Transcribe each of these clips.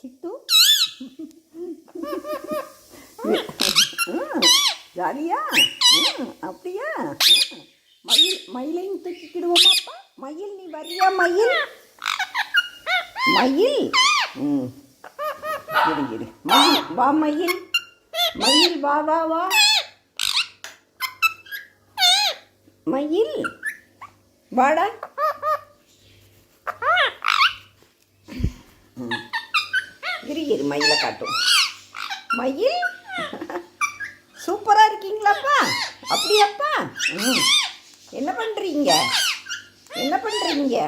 சித்து ஜாலியா அப்படியா? மயிலையும் தூக்கிக்கிடுவோமாப்பா? மயில் நீ வரியா? மயில் மயில் இரு மயில் வா, மயில் மயில் வா வா வா மயில் வாடா. இரு மயிலை காட்டும். மயில் சூப்பராக இருக்கீங்களாப்பா? அப்படியாப்பா? என்ன பண்ணுறீங்க? என்ன பண்ணுறீங்க?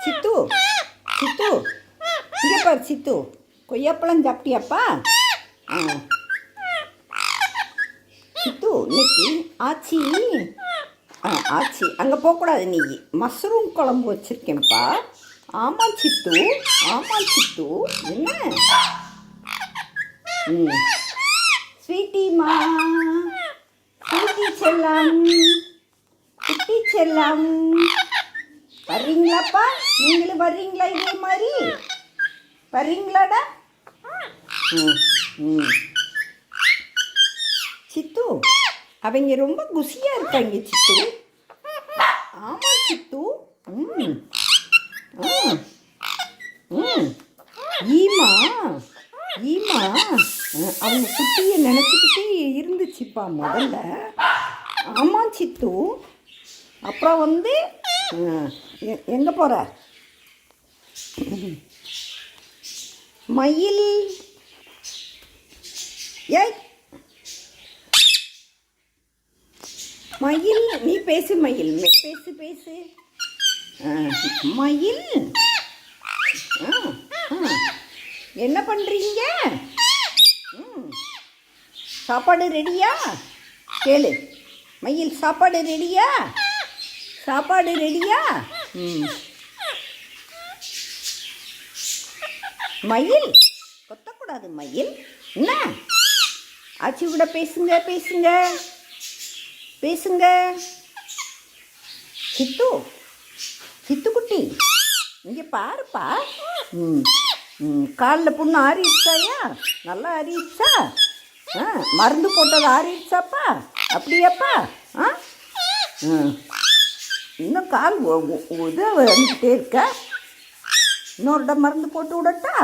சித்து சித்து இங்கே பாரு சித்து, கொய்யாப்பழம் சாப்பிட்டியாப்பா? சித்து இன்னைக்கு ஆச்சி ஆச்சி அங்கே போகக்கூடாது, நீ மஷ்ரூம் குழம்பு வச்சுருக்கேன்ப்பா. ஆமாம் சித்து, ஆமாம் சித்து. என்ன ஸ்வீட்டிமா, ஸ்வீட்டி செல்லம், குட்டி செல்லம், வர்றீங்களாப்பா? நீங்களும் வர்றீங்களா? இதே மாதிரி வர்றீங்களாடா? சித்து அவங்க ரொம்ப குசியாக இருக்காங்க சித்து. ஆமாம் சித்து. ஈமா ஈமா அவங்க குட்டியை நினச்சிக்கிட்டே இருந்துச்சுப்பா முதல்ல. ஆமாம் சித்து. அப்புறம் வந்து எங்கே போகிற? மயில் ஏய் மயில் நீ பேசு, மயில் பேசு பேசு. மயில் என்ன பண்ணுறீங்க? சாப்பாடு ரெடியா? கேளு மயில், சாப்பாடு ரெடியா? சாப்பாடு ரெடியா? மயில் கொத்தக்கூடாது மயில். என்ன ஆச்சி கூட பேசுங்க பேசுங்க பேசுங்க. சித்து சித்துக்குட்டி இங்கே பாருப்பா. காலில் புண்ணு ஆறிடுச்சாயா? நல்லா ஆறிடுச்சா? மருந்து போட்டது ஆறிடுச்சாப்பா? அப்படியாப்பா? இன்னும் கால் இது வந்துக்கிட்டே இருக்க. இன்னொரு இடம் மருந்து போட்டு விடட்டா?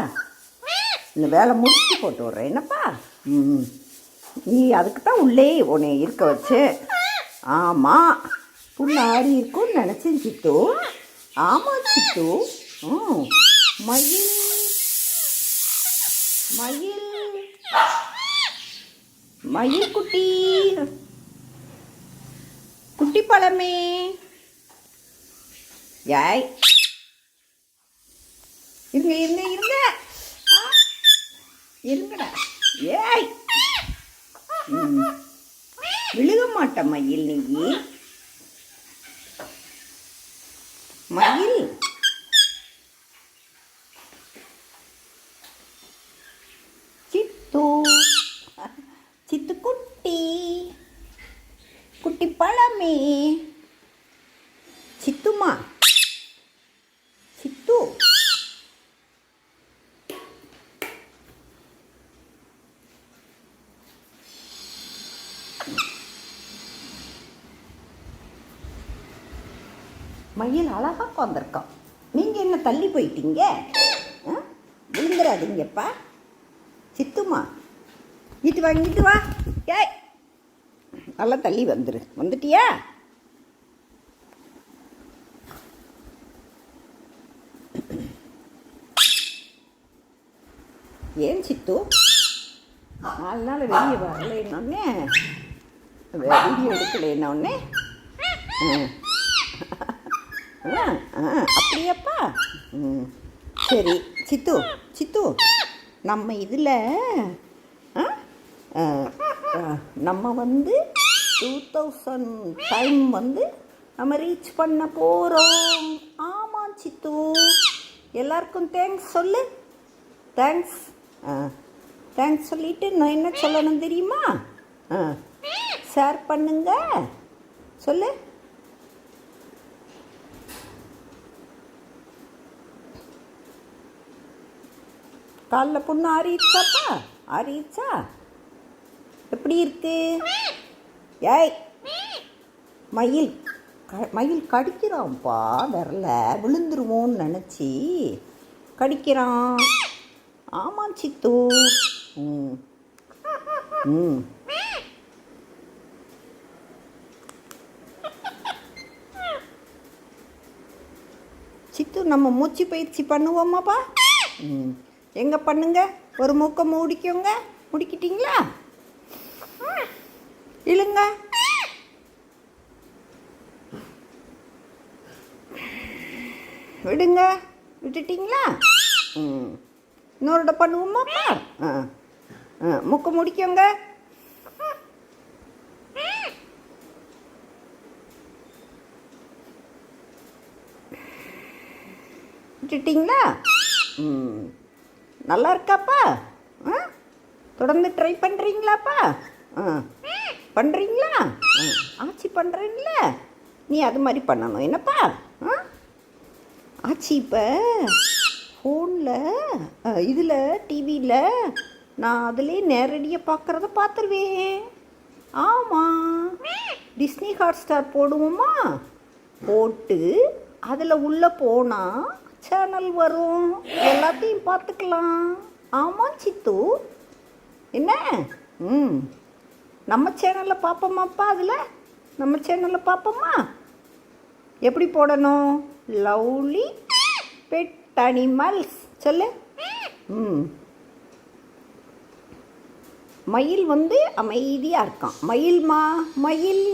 இந்த வேலை முடிச்சு போட்டு விட்றேன். என்னப்பா நீ அதுக்கு தான் உள்ளே உன்னை இருக்க வச்சு. ஆமாம் புண்ணு ஆறி இருக்கும்னு நினச்சேன் சித்து. ஆமாம் சித்து. மயில் மயில் மயில் குட்டி குட்டி பழமே. யாய் இருங்க இருங்க இருங்க இருங்கடா. ஏய் விழுக மாட்ட மயில் நீ. மயில் சித்து சித்து குட்டி குட்டி பழமே. சித்துமா சித்து மயில் அழகாக உட்காந்துருக்கான். நீங்கள் என்ன தள்ளி போயிட்டீங்க? விழுந்துடாதீங்கப்பா. சித்துமா இட்டு வா, இங்கிட்டு வா. ஏய் நல்லா தள்ளி வந்துட்டியா? ஏன் சித்து 4 நாள் வெளியே வரலன்னொன்னே, வீடியோ எடுக்கலன்னொன்னே? அப்படியாப்பா? சரி சித்து சித்து, நம்ம இதில் நம்ம வந்து 2000 டைம் வந்து நம்ம ரீச் பண்ண போகிறோம். ஆமாம் சித்து. எல்லாருக்கும் தேங்க்ஸ் சொல்லு. தேங்க்ஸ் தேங்க்ஸ் சொல்லிவிட்டு நான் என்ன சொல்லணும் தெரியுமா? ஷேர் பண்ணுங்க சொல்லு. காலில் புண்ணு ஆறிடுச்சாப்பா? ஆறிடுச்சா? எப்படி இருக்கு? ஏய், மயில் மயில் கடிக்கிறான்ப்பா, விரல விழுந்துருவோன்னு நினச்சி கடிக்கிறான். ஆமாம் சித்து. ம் ம் சித்து, நம்ம மூச்சு பயிற்சி பண்ணுவோமாப்பா? ம் எங்கே பண்ணுங்க? ஒரு மூக்கை மூடிக்கோங்க. முடிக்கிட்டீங்களா? இழுங்க. விடுங்க. விட்டுட்டிங்களா? ம் இன்னொருட பண்ணுவோமாப்பா? மூக்கை முடிக்கோங்க. விட்டுட்டிங்களா? ம் நல்லா இருக்காப்பா? தொடர்ந்து ட்ரை பண்ணுறீங்களாப்பா? பண்ணுறீங்களா? ஆச்சி பண்ணுறீங்கள? நீ அது மாதிரி பண்ணணும் என்னப்பா? ஆச்சி இப்போ ஃபோனில் இதில் டிவியில் நான் அதிலே நேரடியாக பார்க்குறத பார்த்துருவேன். ஆமாம், டிஸ்னி ஹாட்ஸ்டார் போடுவோமா? போட்டு அதில் உள்ளே போனால் சேனல் வரும், எல்லாத்தையும் பார்த்துக்கலாம். ஆமாம் சித்து. என்ன? நம்ம சேனலில் பார்ப்போமாப்பா? அதில் நம்ம சேனலில் பார்ப்போமா? எப்படி போடணும்? லவ்லி பெட் அனிமல்ஸ் சொல்லு. மயில் அமைதியாக இருக்கான். மயில்மா, மயில்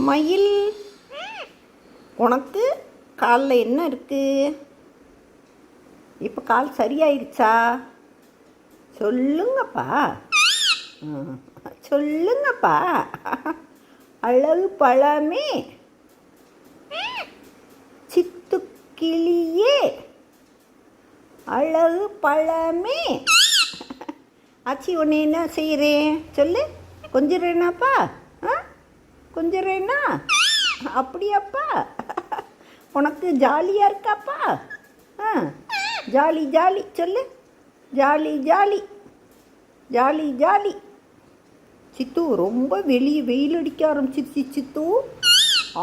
மயில் உனக்கு காலில் என்ன இருக்குது? இப்போ கால் சரியாயிருச்சா? சொல்லுங்கப்பா. சொல்லுங்கப்பா. அழகு பழமே, சித்து கிளியே, அழகு பழமே. ஆச்சி உன்னை என்ன செய்கிறேன் சொல்லு. கொஞ்சிறேனாப்பா? கொஞ்சிறேனா? அப்படியாப்பா? உனக்கு ஜாலியாக இருக்காப்பா? ஜாலி ஜாலி சொல்லு. Jolly jolly jolly jolly. Sidhu, ரொம்ப வெளியே வெயில் அடிக்க ஆரம்பிச்சிருச்சு சித்து.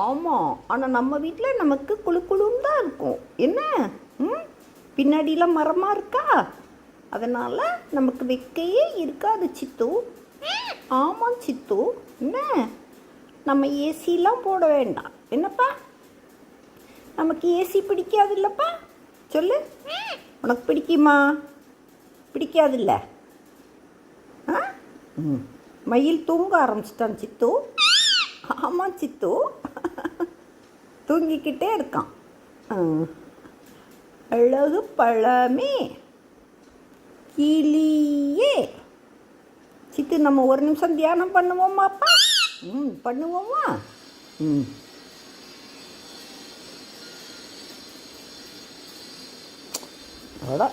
ஆமாம், ஆனால் நம்ம வீட்டில் நமக்கு குளு குளுன்னு தான் இருக்கும். என்ன? பின்னாடிலாம் மரமாக இருக்கா, அதனால் நமக்கு வெக்கையே இருக்காது சித்து. ஆமாம் சித்து. என்ன, நம்ம ஏசிலாம் போட வேண்டாம் என்னப்பா? நமக்கு ஏசி பிடிக்காது இல்லைப்பா? சொல்லு. உனக்கு பிடிக்குமா? பிடிக்காதில்ல? மயில் தூங்க ஆரம்பிச்சிட்டான் சித்து. ஆமாம் சித்து, தூங்கிக்கிட்டே இருக்கான். அழகு பழமே, கிளியே. சித்து, நம்ம ஒரு நிமிஷம் தியானம் பண்ணுவோமாப்பா? பண்ணுவோமா? அவ்வளோ.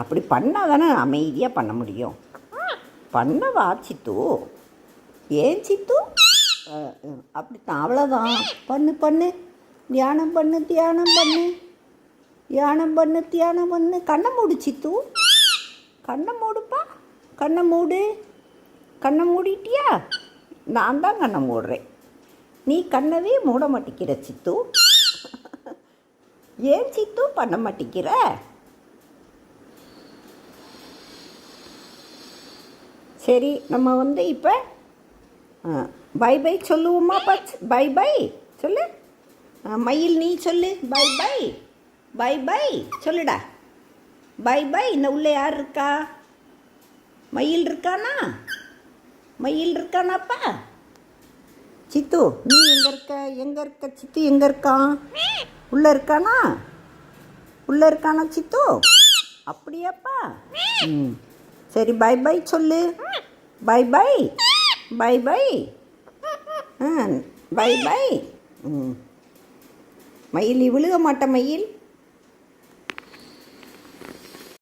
அப்படி பண்ணால் தானே அமைதியாக பண்ண முடியும். பண்ணவா சித்து? ஏன் சித்து? அப்படித்தான், அவ்வளோதான். பண்ணு பண்ணு, தியானம் பண்ணு, தியானம் பண்ணு, தியானம் பண்ணு, தியானம் பண்ணு. கண்ணை மூடு சித்து. கண்ணை மூடுப்பா. கண்ணை மூடு. கண்ணை மூடிட்டியா? நான் தான் கண்ணை மூடுறேன், நீ கண்ணவே மூட மாட்டேங்கிற சித்து. ஏன் சித்து பண்ண மாட்டேங்கிற? சரி, நம்ம இப்போ பை பை சொல்லுவோமா? பை பை சொல்லு. மயில் நீ சொல்லு. Bye bye. பை பை சொல்லுடா. Bye bye. இந்த உள்ளே யார் இருக்கா? மயில் இருக்கானா? மயில் இருக்கானாப்பா? சித்து, நீ எங்கே இருக்க? எங்கே இருக்க சித்து? எங்கே இருக்கான்? உள்ளே இருக்கானா? உள்ளே இருக்கானா சித்து? அப்படியாப்பா? சரி, பை பை சொல்லு. Bye bye. Bye bye. Bye bye. Mayil, நீ விழுக மாட்ட மயில்.